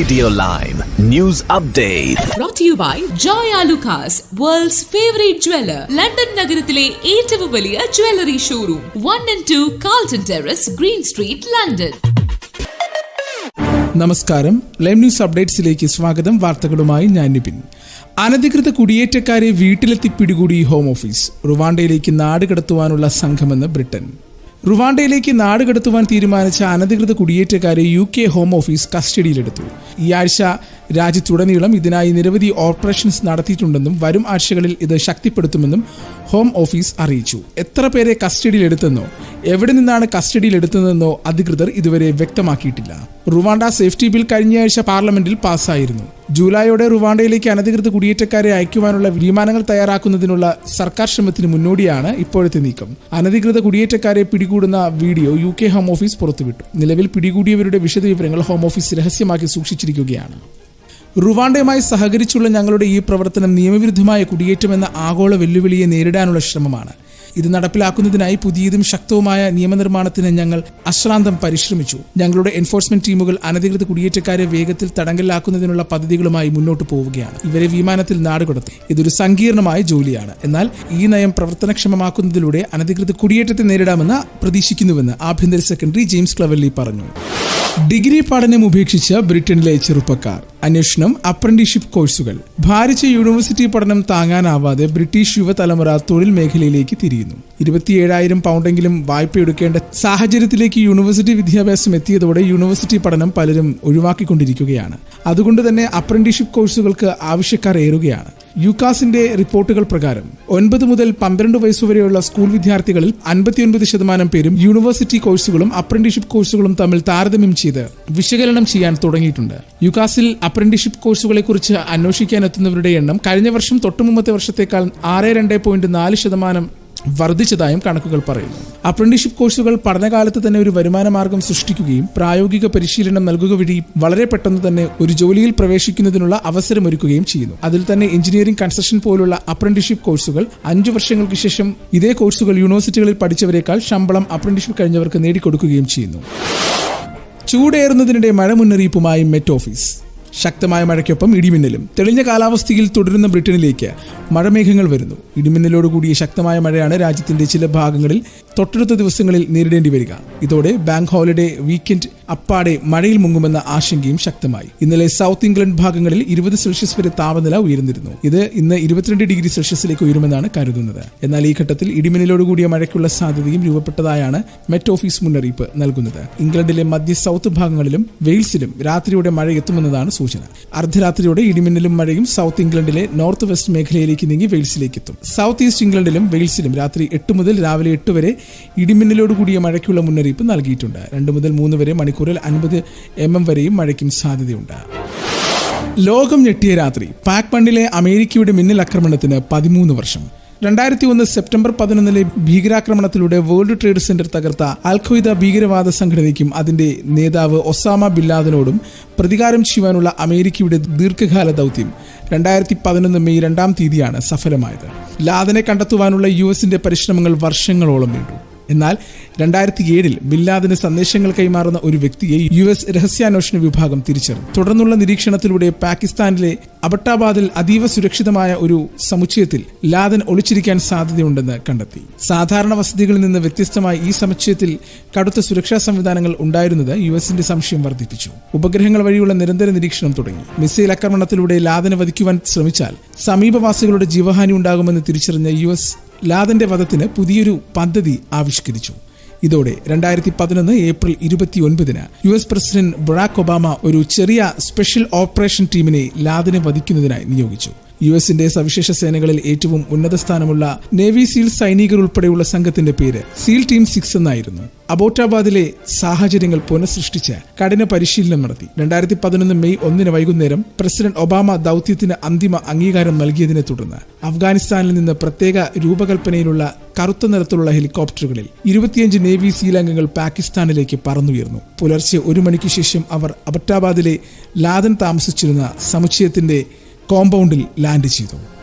Radio Line News Update. Brought to you by Joy Alucas, world's favorite jeweler. London നഗരത്തിലെ ഏറ്റവും വലിയ jewellery showroom 1 and 2 Carlton Terrace, Green Street, London. നമസ്കാരം. Live news അപ്ഡേറ്റ്സിലേക്ക് സ്വാഗതം. വാർത്തകളുമായി ഞാൻ നിപിൻ. അനധികൃത കുടിയേറ്റക്കാരെ വീട്ടിലെത്തി പിടികൂടി ഹോം ഓഫീസ്. റുവാണ്ടയിലേക്ക് നാട് കടത്തുവാനുള്ള സംഘമെന്ന് ബ്രിട്ടൻ. റുവാണ്ടയിലേക്ക് നാട് കടത്തുവാൻ തീരുമാനിച്ച അനധികൃത കുടിയേറ്റക്കാരെ UK ഹോം ഓഫീസ് കസ്റ്റഡിയിലെടുത്തു. ഈ ആഴ്ച രാജ്യത്തുടനീളം ഇതിനായി നിരവധി ഓപ്പറേഷൻസ് നടത്തിയിട്ടുണ്ടെന്നും വരും ആഴ്ചകളിൽ ഇത് ശക്തിപ്പെടുത്തുമെന്നും ഹോം ഓഫീസ് അറിയിച്ചു. എത്ര പേരെ കസ്റ്റഡിയിലെടുത്തെന്നോ എവിടെ നിന്നാണ് കസ്റ്റഡിയിലെടുത്തതെന്നോ അധികൃതർ ഇതുവരെ വ്യക്തമാക്കിയിട്ടില്ല. റുവാണ്ട സേഫ്റ്റി ബിൽ കഴിഞ്ഞയാഴ്ച പാർലമെന്റിൽ പാസ്സായിരുന്നു. ജൂലൈയോടെ റുവാണ്ടയിലേക്ക് അനധികൃത കുടിയേറ്റക്കാരെ അയക്കുവാനുള്ള വിമാനങ്ങൾ തയ്യാറാക്കുന്നതിനുള്ള സർക്കാർ ശ്രമത്തിന് മുന്നോടിയാണ് ഇപ്പോഴത്തെ നീക്കം. അനധികൃത കുടിയേറ്റക്കാരെ പിടികൂടുന്ന വീഡിയോ UK ഹോം ഓഫീസ് പുറത്തുവിട്ടു. നിലവിൽ പിടികൂടിയവരുടെ വിശദവിവരങ്ങൾ ഹോം ഓഫീസ് രഹസ്യമാക്കി സൂക്ഷിച്ചിരിക്കുകയാണ്. റുവാണ്ടയുമായി സഹകരിച്ചുള്ള ഞങ്ങളുടെ ഈ പ്രവർത്തനം നിയമവിരുദ്ധമായ കുടിയേറ്റമെന്ന ആഗോള വെല്ലുവിളിയെ നേരിടാനുള്ള ശ്രമമാണ്. ഇത് നടപ്പിലാക്കുന്നതിനായി പുതിയതും ശക്തവുമായ നിയമനിർമ്മാണത്തിന് ഞങ്ങൾ അശ്രാന്തം പരിശ്രമിച്ചു. ഞങ്ങളുടെ എൻഫോഴ്സ്മെന്റ് ടീമുകൾ അനധികൃത കുടിയേറ്റക്കാരെ വേഗത്തിൽ തടങ്കലിലാക്കുന്നതിനുള്ള പദ്ധതികളുമായി മുന്നോട്ട് പോവുകയാണ്. ഇവരെ വിമാനത്തിൽ നാടുകടത്തും. ഇതൊരു സങ്കീർണമായ ജോലിയാണ്. എന്നാൽ ഈ നയം പ്രവർത്തനക്ഷമമാക്കുന്നതിലൂടെ അനധികൃത കുടിയേറ്റത്തെ നേരിടാമെന്ന് പ്രതീക്ഷിക്കുന്നുവെന്ന് ആഭ്യന്തര സെക്രട്ടറി ജെയിംസ് ക്ലവർലി പറഞ്ഞു. ഡിഗ്രി പഠനം ഉപേക്ഷിച്ച ബ്രിട്ടനിലെ ചെറുപ്പക്കാർ. അന്വേഷണം അപ്രന്റീസ്ഷിപ്പ് കോഴ്സുകൾ. ഭാരിച്ച യൂണിവേഴ്സിറ്റി പഠനം താങ്ങാനാവാതെ ബ്രിട്ടീഷ് യുവതലമുറ തൊഴിൽ മേഖലയിലേക്ക് തിരിയുന്നു. 27,000 പൗണ്ടെങ്കിലും വായ്പയെടുക്കേണ്ട സാഹചര്യത്തിലേക്ക് യൂണിവേഴ്സിറ്റി വിദ്യാഭ്യാസം എത്തിയതോടെ യൂണിവേഴ്സിറ്റി പഠനം പലരും ഒഴിവാക്കിക്കൊണ്ടിരിക്കുകയാണ്. അതുകൊണ്ട് തന്നെ അപ്രന്റീസ്ഷിപ്പ് കോഴ്സുകൾക്ക് ആവശ്യക്കാർ ഏറുകയാണ്. യുകാസിന്റെ റിപ്പോർട്ടുകൾ പ്രകാരം 9 മുതൽ 12 വയസ്സുവരെയുള്ള സ്കൂൾ വിദ്യാർത്ഥികളിൽ 59% പേരും യൂണിവേഴ്സിറ്റി കോഴ്സുകളും അപ്രന്റീസ്ഷിപ്പ് കോഴ്സുകളും തമ്മിൽ താരതമ്യം ചെയ്ത് വിശകലനം ചെയ്യാൻ തുടങ്ങിയിട്ടുണ്ട്. യുകാസിൽ അപ്രന്റീസ്ഷിപ്പ് കോഴ്സുകളെ കുറിച്ച് അന്വേഷിക്കാനെത്തുന്നവരുടെ എണ്ണം കഴിഞ്ഞ വർഷം തൊട്ടുമുമ്പത്തെ വർഷത്തേക്കാൾ 62.4% വർദ്ധിച്ചതായും കണക്കുകൾ പറയുന്നു. അപ്രന്റീസ്ഷിപ്പ് കോഴ്സുകൾ പഠനകാലത്ത് തന്നെ ഒരു വരുമാന മാർഗം സൃഷ്ടിക്കുകയും പ്രായോഗിക പരിശീലനം നൽകുക വഴി വളരെ പെട്ടെന്ന് തന്നെ ഒരു ജോലിയിൽ പ്രവേശിക്കുന്നതിനുള്ള അവസരമൊരുക്കുകയും ചെയ്യുന്നു. അതിൽ തന്നെ എഞ്ചിനീയറിംഗ്, കൺസ്ട്രക്ഷൻ പോലുള്ള അപ്രന്റീസ്ഷിപ്പ് കോഴ്സുകൾ 5 വർഷങ്ങൾക്ക് ശേഷം ഇതേ കോഴ്സുകൾ യൂണിവേഴ്സിറ്റികളിൽ പഠിച്ചവരെക്കാൾ ശമ്പളം അപ്രന്റീസ്ഷിപ്പ് കഴിഞ്ഞവർക്ക് നേടിക്കൊടുക്കുകയും ചെയ്യുന്നു. ചൂടേറുന്നതിനിടെ മഴ മുന്നറിയിപ്പുമായി മെറ്റ് ഓഫീസ്. ശക്തമായ മഴയ്ക്കൊപ്പം ഇടിമിന്നലും. തെളിഞ്ഞ കാലാവസ്ഥയിൽ തുടരുന്ന ബ്രിട്ടനിലേക്ക് മഴമേഘങ്ങൾ വരുന്നു. ഇടിമിന്നലോടുകൂടിയ ശക്തമായ മഴയാണ് രാജ്യത്തിന്റെ ചില ഭാഗങ്ങളിൽ തൊട്ടടുത്ത ദിവസങ്ങളിൽ നേരിടേണ്ടി വരിക. ഇതോടെ ബാങ്ക് ഹോളിഡേ വീക്കെൻഡ് അപ്പാടെ മഴയിൽ മുങ്ങുമെന്ന ആശങ്കയും ശക്തമായി. ഇന്നലെ സൗത്ത് ഇംഗ്ലണ്ട് ഭാഗങ്ങളിൽ 20 സെൽഷ്യസ് വരെ താപനില ഉയർന്നിരുന്നു. ഇത് ഇന്ന് 22 ഡിഗ്രി സെൽഷ്യസിലേക്ക് ഉയരുമെന്നാണ് കരുതുന്നത്. എന്നാൽ ഈ ഘട്ടത്തിൽ ഇടിമിന്നലോടുകൂടിയ മഴയ്ക്കുള്ള സാധ്യതയും രൂപപ്പെട്ടതായാണ് മെറ്റ് ഓഫീസ് മുന്നറിയിപ്പ് നൽകുന്നത്. ഇംഗ്ലണ്ടിലെ മധ്യ സൗത്ത് ഭാഗങ്ങളിലും വെയിൽസിലും രാത്രിയോടെ മഴ എത്തുമെന്നതാണ് സൂചന. അർദ്ധരാത്രിയോടെ ഇടിമിന്നലും മഴയും സൗത്ത് ഇംഗ്ലണ്ടിലെ നോർത്ത് വെസ്റ്റ് മേഖലയിലേക്ക് നീങ്ങി വെയിൽസിലേക്ക് എത്തും. സൗത്ത് ഈസ്റ്റ് ഇംഗ്ലണ്ടിലും വെയിൽസിലും രാത്രി 8 മുതൽ രാവിലെ 8 വരെ ഇടിമിന്നലോടുകൂടിയ മഴയ്ക്കുള്ള മുന്നറിയിപ്പ് നൽകിയിട്ടുണ്ട്. 2 മുതൽ 3 വരെ മണിക്കൂറിൽ 50 mm വരെയും മഴയ്ക്കും സാധ്യതയുണ്ട്. ലോകം ഞെട്ടിയ രാത്രി. പാക് മണ്ണിലെ അമേരിക്കയുടെ മിന്നൽ ആക്രമണത്തിന് 13 വർഷം. 2001 സെപ്റ്റംബർ 11 ഭീകരാക്രമണത്തിലൂടെ വേൾഡ് ട്രേഡ് സെന്റർ തകർത്ത അൽ ഖ്വയ്ദ ഭീകരവാദ സംഘടനയ്ക്കും അതിന്റെ നേതാവ് ഒസാമ ബിൻ ലാദനോടും പ്രതികാരം ചെയ്യുവാനുള്ള അമേരിക്കയുടെ ദീർഘകാല ദൗത്യം 2011 മെയ് 2-ാം തീയതിയാണ് സഫലമായത്. ലാദനെ കണ്ടെത്തുവാനുള്ള US-ന്റെ പരിശ്രമങ്ങൾ വർഷങ്ങളോളം നീണ്ടു. എന്നാൽ 2007 ബിൻ ലാദന് സന്ദേശങ്ങൾ കൈമാറുന്ന ഒരു വ്യക്തിയെ US രഹസ്യാന്വേഷണ വിഭാഗം തിരിച്ചറിഞ്ഞു. തുടർന്നുള്ള നിരീക്ഷണത്തിലൂടെ പാകിസ്ഥാനിലെ അബട്ടാബാദിൽ അതീവ സുരക്ഷിതമായ ഒരു സമുച്ചയത്തിൽ ലാദൻ ഒളിച്ചിരിക്കാൻ സാധ്യതയുണ്ടെന്ന് കണ്ടെത്തി. സാധാരണ വസതികളിൽ നിന്ന് വ്യത്യസ്തമായി ഈ സമുച്ചയത്തിൽ കടുത്ത സുരക്ഷാ സംവിധാനങ്ങൾ ഉണ്ടായിരുന്നത് US-ന്റെ സംശയം വർദ്ധിപ്പിച്ചു. ഉപഗ്രഹങ്ങൾ വഴിയുള്ള നിരന്തര നിരീക്ഷണം തുടങ്ങി. മിസൈൽ ആക്രമണത്തിലൂടെ ലാദനെ വധിക്കുവാൻ ശ്രമിച്ചാൽ സമീപവാസികളുടെ ജീവഹാനി ഉണ്ടാകുമെന്ന് തിരിച്ചറിഞ്ഞ US ലാദന്റെ വധത്തിന് പുതിയൊരു പദ്ധതി ആവിഷ്കരിച്ചു. ഇതോടെ 2011 April 29 US president Barack Obama ഒരു ചെറിയ സ്പെഷ്യൽ ഓപ്പറേഷൻ ടീമിനെ ലാദനെ വധിക്കുന്നതിനായി നിയോഗിച്ചു. US-ന്റെ സവിശേഷ സേനകളിൽ ഏറ്റവും ഉന്നത സ്ഥാനമുള്ള നേവി സീൽ സൈനികർ ഉൾപ്പെടെയുള്ള സംഘത്തിന്റെ പേര് സീൽ ടീം 6 എന്നായിരുന്നു. അബോട്ടാബാദിലെ സാഹചര്യങ്ങൾ പുനഃസൃഷ്ടിച്ച് കഠിന പരിശീലനം നടത്തി. 2011 മെയ് 1 വൈകുന്നേരം പ്രസിഡന്റ് ഒബാമ ദൗത്യത്തിന് അന്തിമ അംഗീകാരം നൽകിയതിനെ തുടർന്ന് അഫ്ഗാനിസ്ഥാനിൽ നിന്ന് പ്രത്യേക രൂപകൽപ്പനയിലുള്ള കറുത്ത നിറത്തിലുള്ള ഹെലികോപ്റ്ററുകളിൽ 25 നേവി സീൽ അംഗങ്ങൾ പാകിസ്ഥാനിലേക്ക് പറന്നുയർന്നു. പുലർച്ചെ 1 മണിക്ക് ശേഷം അവർ അബട്ടാബാദിലെ ലാദൻ താമസിച്ചിരുന്ന സമുച്ചയത്തിന്റെ കോമ്പൗണ്ടിൽ ലാൻഡ് ചെയ്തു.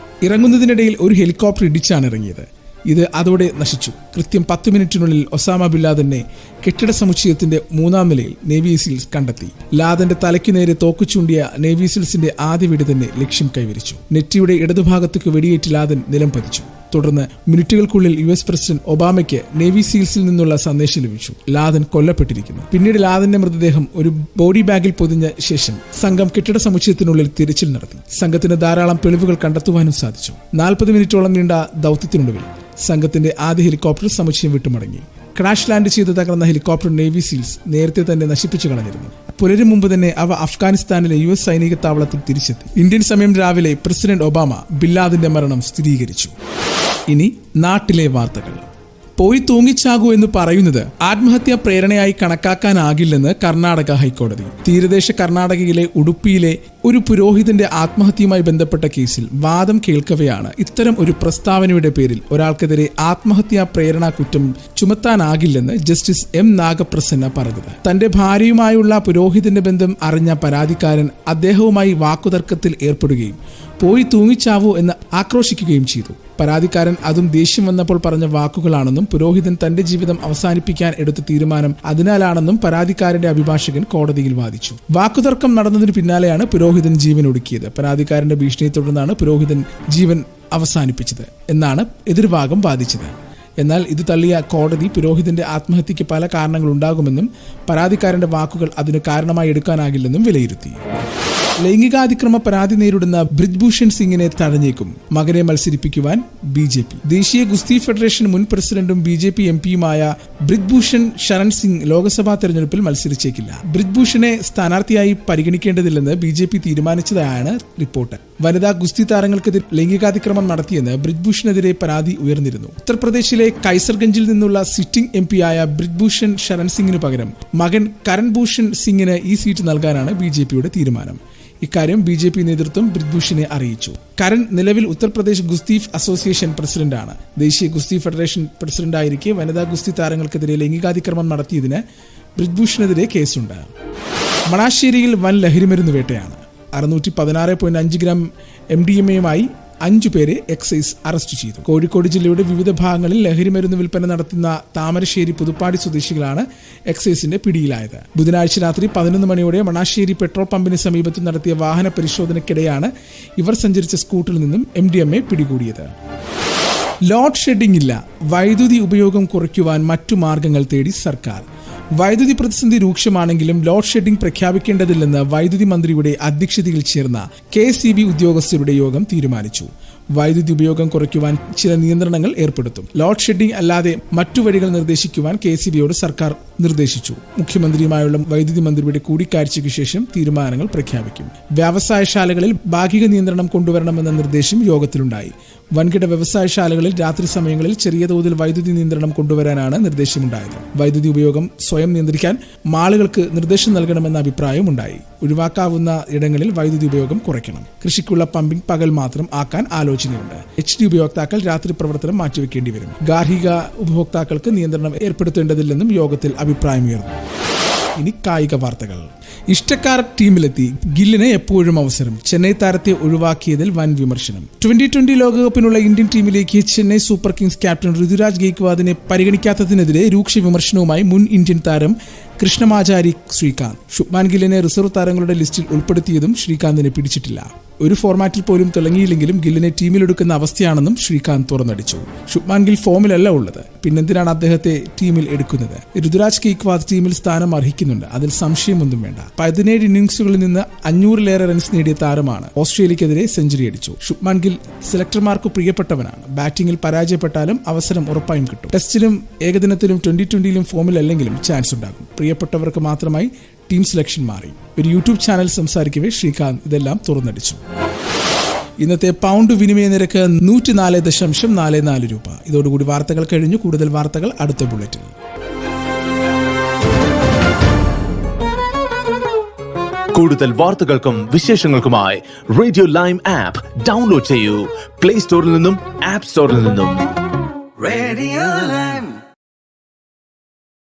ഇറങ്ങുന്നതിനിടയിൽ ഒരു ഹെലികോപ്റ്റർ ഇടിച്ചാണ് ഇറങ്ങിയത്. ഇത് അതോടെ നശിച്ചു. കൃത്യം 10 മിനിറ്റിനുള്ളിൽ ഒസാമ ബിൻ ലാദനെ കെട്ടിട സമുച്ചയത്തിന്റെ 3-ാം നിലയിൽ നേവി സീൽസ് കണ്ടെത്തി. ലാദന്റെ തലയ്ക്കു നേരെ തോക്ക് ചൂണ്ടിയ നേവി സീൽസിന്റെ ആദ്യ വെടി തന്നെ ലക്ഷ്യം കൈവരിച്ചു. നെറ്റിയുടെ ഇടതുഭാഗത്തേക്ക് വെടിയേറ്റ് ലാദൻ നിലം പതിച്ചു. തുടർന്ന് മിനിറ്റുകൾക്കുള്ളിൽ US പ്രസിഡന്റ് ഒബാമയ്ക്ക് നേവി സീൽസിൽ നിന്നുള്ള സന്ദേശം ലഭിച്ചു. ലാദൻ കൊല്ലപ്പെട്ടിരിക്കുന്നു. പിന്നീട് ലാദന്റെ മൃതദേഹം ഒരു ബോഡി ബാഗിൽ പൊതിഞ്ഞ ശേഷം സംഘം കെട്ടിട സമുച്ചയത്തിനുള്ളിൽ തിരച്ചിൽ നടത്തി. സംഘത്തിന് ധാരാളം തെളിവുകൾ കണ്ടെത്തുവാനും സാധിച്ചു. 40 മിനിറ്റോളം നീണ്ട ദൌത്യത്തിനൊടുവിൽ സംഘത്തിന്റെ ആദ്യ ഹെലികോപ്റ്റർ സമുച്ചയം വിട്ടുമടങ്ങി. ക്രാഷ് ലാൻഡ് ചെയ്ത് തകർന്ന ഹെലികോപ്റ്റർ നേവി സീൽസ് നേരത്തെ തന്നെ നശിപ്പിച്ചു കളഞ്ഞിരുന്നു. പുലരും മുമ്പ് തന്നെ അവ അഫ്ഗാനിസ്ഥാനിലെ US സൈനിക താവളത്തിൽ തിരിച്ചെത്തി. ഇന്ത്യൻ സമയം രാവിലെ പ്രസിഡന്റ് ഒബാമ ബിൻ ലാദന്റെ മരണം സ്ഥിരീകരിച്ചു. ഇനി നാട്ടിലെ വാർത്തകൾ. പോയി തൂങ്ങിച്ചാകൂ എന്ന് പറയുന്നത് ആത്മഹത്യാ പ്രേരണയായി കണക്കാക്കാനാകില്ലെന്ന് കർണാടക ഹൈക്കോടതി. തീരദേശ കർണാടകയിലെ ഉടുപ്പിയിലെ ഒരു പുരോഹിതന്റെ ആത്മഹത്യയുമായി ബന്ധപ്പെട്ട കേസിൽ വാദം കേൾക്കവെയാണ് ഇത്തരം ഒരു പ്രസ്താവനയുടെ പേരിൽ ഒരാൾക്കെതിരെ ആത്മഹത്യാ പ്രേരണ കുറ്റം ചുമത്താനാകില്ലെന്ന് ജസ്റ്റിസ് M നാഗപ്രസന്ന പറഞ്ഞത്. തന്റെ ഭാര്യയുമായുള്ള പുരോഹിതന്റെ ബന്ധം അറിഞ്ഞ പരാതിക്കാരൻ അദ്ദേഹവുമായി വാക്കുതർക്കത്തിൽ ഏർപ്പെടുകയും പോയി തൂങ്ങിച്ചാവൂ എന്ന് ആക്രോശിക്കുകയും ചെയ്തു. പരാതിക്കാരൻ അതും ദേഷ്യം വന്നപ്പോൾ പറഞ്ഞ വാക്കുകളാണെന്നും പുരോഹിതൻ തന്റെ ജീവിതം അവസാനിപ്പിക്കാൻ എടുത്ത തീരുമാനം അതിനാലാണെന്നും പരാതിക്കാരന്റെ അഭിഭാഷകൻ കോടതിയിൽ വാദിച്ചു. വാക്കുതർക്കം നടന്നതിന് പിന്നാലെയാണ് പുരോഹിതൻ ജീവൻ ഒടുക്കിയത്. പരാതിക്കാരന്റെ ഭീഷണിയെ തുടർന്നാണ് പുരോഹിതൻ ജീവൻ അവസാനിപ്പിച്ചത് എന്നാണ് എതിർഭാഗം വാദിച്ചത്. എന്നാൽ ഇത് തള്ളിയ കോടതി പുരോഹിതന്റെ ആത്മഹത്യക്ക് പല കാരണങ്ങളുണ്ടാകുമെന്നും പരാതിക്കാരന്റെ വാക്കുകൾ അതിന് കാരണമായി എടുക്കാനാകില്ലെന്നും വിലയിരുത്തി. ലൈംഗികാതിക്രമ പരാതി നേരിടുന്ന ബ്രിജ്ഭൂഷൺ സിംഗിനെ തഴഞ്ഞേക്കും. മകനെ മത്സരിപ്പിക്കുവാൻ BJP. ദേശീയ ഗുസ്തി ഫെഡറേഷൻ മുൻ പ്രസിഡന്റും BJP MPയുമായ ബ്രിജ്ഭൂഷൺ ശരൺ സിംഗ് ലോക്സഭാ തെരഞ്ഞെടുപ്പിൽ മത്സരിച്ചേക്കില്ല. ബ്രിജ്ഭൂഷണെ സ്ഥാനാർത്ഥിയായി പരിഗണിക്കേണ്ടതില്ലെന്ന് BJP തീരുമാനിച്ചതായാണ് റിപ്പോർട്ട്. വനിതാ ഗുസ്തി താരങ്ങൾക്കെതിരെ ലൈംഗികാതിക്രമം നടത്തിയെന്ന് ബ്രിജ്ഭൂഷണെതിരെ പരാതി ഉയർന്നിരുന്നു. ഉത്തർപ്രദേശിലെ കൈസർഗഞ്ചിൽ നിന്നുള്ള സിറ്റിംഗ് MPയായ ബ്രിജ്ഭൂഷൺ ശരൺ സിംഗിന് പകരം മകൻ കരൺ ഭൂഷൺ സിംഗിന് ഈ സീറ്റ് നൽകാനാണ് BJPയുടെ തീരുമാനം. ഇക്കാര്യം BJP നേതൃത്വം ബ്രിജ്ഭൂഷണെ അറിയിച്ചു. കരൺ നിലവിൽ ഉത്തർപ്രദേശ് ഗുസ്തി അസോസിയേഷൻ പ്രസിഡന്റാണ്. ദേശീയ ഗുസ്തി ഫെഡറേഷൻ പ്രസിഡന്റായിരിക്കെ വനിതാ ഗുസ്തി താരങ്ങൾക്കെതിരെ ലൈംഗികാതിക്രമം നടത്തിയതിന് ബ്രിജ്ഭൂഷണെതിരെ കേസുണ്ട്. മണാശ്ശേരിയിൽ വൻ ലഹരിമരുന്ന് വേട്ടയാണ്. 616.5 ഗ്രാം MDMAയുമായി 5 പേരെ എക്സൈസ് അറസ്റ്റ് ചെയ്തു. കോഴിക്കോട് ജില്ലയുടെ വിവിധ ഭാഗങ്ങളിൽ ലഹരിമരുന്ന് വിൽപ്പന നടത്തുന്ന താമരശ്ശേരി പുതുപ്പാടി സ്വദേശികളാണ് എക്സൈസിന്റെ പിടിയിലായത്. ബുധനാഴ്ച രാത്രി 11 മണിയോടെ മണാശ്ശേരി പെട്രോൾ പമ്പിന് സമീപത്ത് നടത്തിയ വാഹന പരിശോധനയ്ക്കിടെയാണ് ഇവർ സഞ്ചരിച്ച സ്കൂട്ടറിൽ നിന്നും MDMA പിടികൂടിയത്. ലോഡ് ഷെഡിംഗ് ഇല്ല. വൈദ്യുതി ഉപയോഗം കുറയ്ക്കുവാൻ മറ്റു മാർഗങ്ങൾ തേടി സർക്കാർ. വൈദ്യുതി പ്രതിസന്ധി രൂക്ഷമാണെങ്കിലും ലോഡ് ഷെഡിംഗ് പ്രഖ്യാപിക്കേണ്ടതില്ലെന്ന് വൈദ്യുതി മന്ത്രിയുടെ അധ്യക്ഷതയിൽ ചേർന്ന KSEB ഉദ്യോഗസ്ഥരുടെ യോഗം തീരുമാനിച്ചു. വൈദ്യുതി ഉപയോഗം കുറയ്ക്കുവാൻ ചില നിയന്ത്രണങ്ങൾ ഏർപ്പെടുത്തും. ലോഡ് ഷെഡിംഗ് അല്ലാതെ മറ്റു വഴികൾ നിർദ്ദേശിക്കുവാൻ KSEBയോട് സർക്കാർ നിർദ്ദേശിച്ചു. മുഖ്യമന്ത്രിയുമായുള്ള വൈദ്യുതി മന്ത്രിയുടെ കൂടിക്കാഴ്ചയ്ക്ക് ശേഷം തീരുമാനങ്ങൾ പ്രഖ്യാപിക്കും. വ്യവസായശാലകളിൽ ഭാഗിക നിയന്ത്രണം കൊണ്ടുവരണമെന്ന നിർദ്ദേശം യോഗത്തിലുണ്ടായി. വൻകിട വ്യവസായശാലകളിൽ രാത്രി സമയങ്ങളിൽ ചെറിയ തോതിൽ വൈദ്യുതി നിയന്ത്രണം കൊണ്ടുവരാനാണ് നിർദ്ദേശമുണ്ടായത്. വൈദ്യുതി ഉപയോഗം സ്വയം നിയന്ത്രിക്കാൻ മാളുകൾക്ക് നിർദ്ദേശം നൽകണമെന്ന അഭിപ്രായമുണ്ടായി. ഒഴിവാക്കാവുന്ന ഇടങ്ങളിൽ വൈദ്യുതി ഉപയോഗം കുറയ്ക്കണം. കൃഷിക്കുള്ള പമ്പിംഗ് പകൽ മാത്രം ആക്കാൻ ആലോചനയുണ്ട്. HD ഉപയോക്താക്കൾ രാത്രി പ്രവർത്തനം മാറ്റിവെക്കേണ്ടി വരും. ഗാർഹിക ഉപഭോക്താക്കൾക്ക് നിയന്ത്രണം ഏർപ്പെടുത്തേണ്ടതില്ലെന്നും യോഗത്തിൽ അഭിപ്രായമുയർന്നു. ഇനി കായിക വാർത്തകൾ. ഇഷ്ടക്കാർ ടീമിലെത്തി. ഗില്ലിന് എപ്പോഴും അവസരം. ചെന്നൈ താരത്തെ ഒഴിവാക്കിയതിൽ വൻ വിമർശനം. 2020 ലോകകപ്പിനുള്ള ഇന്ത്യൻ ടീമിലേക്ക് Chennai Super Kings captain Ruturaj ഗെയ്ക്വാദിനെ പരിഗണിക്കാത്തതിനെതിരെ രൂക്ഷ വിമർശനവുമായി മുൻ ഇന്ത്യൻ താരം കൃഷ്ണമാചാരി ശ്രീകാന്ത്. ശുഭ്മാൻ ഗില്ലിനെ റിസർവ് താരങ്ങളുടെ ലിസ്റ്റിൽ ഉൾപ്പെടുത്തിയതും ശ്രീകാന്തിനെ പിടിച്ചിട്ടില്ല. ഒരു ഫോർമാറ്റിൽ പോലും തിളങ്ങിയില്ലെങ്കിലും ഗില്ലിനെ ടീമിലെടുക്കുന്ന അവസ്ഥയാണെന്നും ശ്രീകാന്ത് തുറന്നടിച്ചു. ശുഭ്മാൻ ഗിൽ ഫോമിലല്ല ഉള്ളത്, പിന്നെന്തിനാണ് അദ്ദേഹത്തെ ടീമിൽ എടുക്കുന്നത്? ഋതുരാജ് ഗെയ്ക്വാദ് ടീമിൽ സ്ഥാനം അർഹിക്കുന്നുണ്ട്, അതിൽ സംശയമൊന്നും വേണ്ട. 17 ഇന്നിംഗ്സുകളിൽ നിന്ന് 500-ലേറെ റൺസ് നേടിയ താരമാണ്. ഓസ്ട്രേലിയക്കെതിരെ സെഞ്ചുറി അടിച്ചു. ശുഭ്മാൻ ഗിൽ സെലക്ടർമാർക്ക് പ്രിയപ്പെട്ടവനാണ്. ബാറ്റിംഗിൽ പരാജയപ്പെട്ടാലും അവസരം ഉറപ്പായും കിട്ടും. ടെസ്റ്റിലും ഏകദിനത്തിലും 2020ലും ഫോമിലല്ലെങ്കിലും ചാൻസ് ഉണ്ടാകും. പ്രിയപ്പെട്ടവർക്ക് മാത്രമായി ടീം സെലക്ഷൻ മാറി. ഒരു യൂട്യൂബ് ചാനൽ സംസാരിക്കവേ ശ്രീകാന്ത് ഇതെല്ലാം തുറന്നടിച്ചു. ഇന്നത്തെ പൗണ്ട് വിനിമയ നിരക്ക് 104.44 രൂപ. ഇതോടുകൂടി വാർത്തകൾ കഴിഞ്ഞു. കൂടുതൽ വാർത്തകൾ അടുത്ത ബുള്ളറ്റിൻ. കൂടുതൽ വാർത്തകൾക്കും വിശേഷങ്ങൾക്കുമായി റേഡിയോ ലൈം ആപ്പ് ഡൗൺലോഡ് ചെയ്യൂ. പ്ലേ സ്റ്റോറിൽ നിന്നും ആപ്പ് സ്റ്റോറിൽ നിന്നും. Radio Lime.